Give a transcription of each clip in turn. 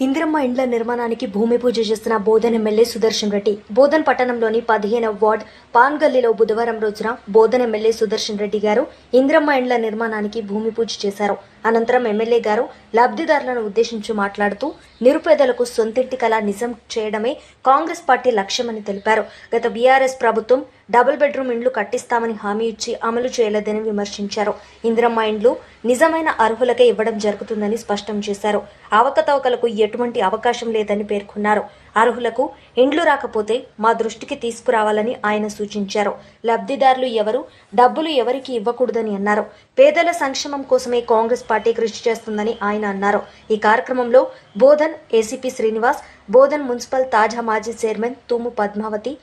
ఇందిరమ్మ ఇండ్ల నిర్మాణానికి భూమి పూజ చేస్తున్న బోధన్ ఎమ్మెల్యే సుదర్శన్ రెడ్డి. బోధన్ పట్టణంలోని 15వ వార్డ్ పాన్ గల్లీలో బుధవారం రోజున బోధన్ ఎమ్మెల్యే సుదర్శన్ రెడ్డి గారు ఇందిరమ్మ ఇండ్ల నిర్మాణానికి భూమి పూజ చేశారు. అనంతరం ఎమ్మెల్యే గారు లబ్ధిదారులను ఉద్దేశించి మాట్లాడుతూ నిరుపేదలకు సొంతింటి కల నిజం చేయడమే కాంగ్రెస్ పార్టీ లక్ష్యమని తెలిపారు. గత బీఆర్ఎస్ ప్రభుత్వం డబుల్ బెడ్రూమ్ ఇండ్లు కట్టిస్తామని హామీ ఇచ్చి అమలు చేయలేదని విమర్శించారు. ఇందిరమ్మ ఇండ్లు నిజమైన అర్హులకే ఇవ్వడం జరుగుతుందని స్పష్టం చేశారు. అవకతవకలకు ఎటువంటి అవకాశం లేదని పేర్కొన్నారు. అర్హులకు ఇండ్లు రాకపోతే మా దృష్టికి తీసుకురావాలని ఆయన సూచించారు. లబ్ధిదారులు ఎవరు, డబ్బులు ఎవరికి ఇవ్వకూడదని అన్నారు. పేదల సంక్షేమం కోసమే కాంగ్రెస్ పార్టీ కృషి చేస్తుందని ఆయన అన్నారు. ఈ కార్యక్రమంలో బోధన్ ఏసీపీ శ్రీనివాస్, బోధన్ మున్సిపల్ తాజా మాజీ చైర్మన్ తూము పద్మావతి,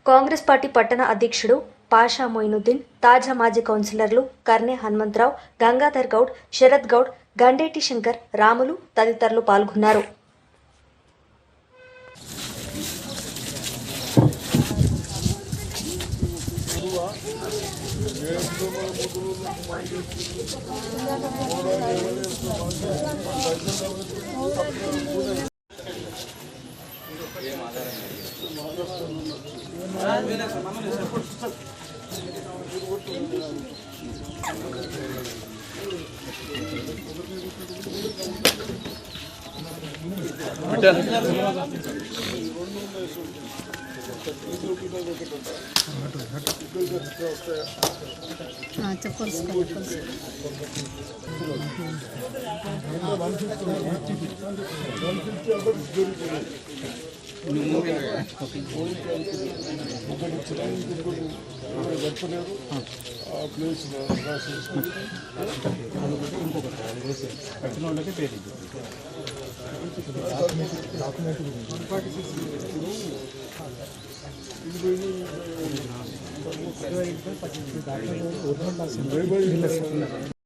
కాంగ్రెస్ పార్టీ పట్టణ అధ్యక్షుడు పాషా మొయినుద్దీన్, తాజా మాజీ కౌన్సిలర్లు కర్నె హనుమంతరావు, గంగాధర్ గౌడ్, శరత్ గౌడ్, గండేటి శంకర్, రాములు తదితరులు పాల్గొన్నారు.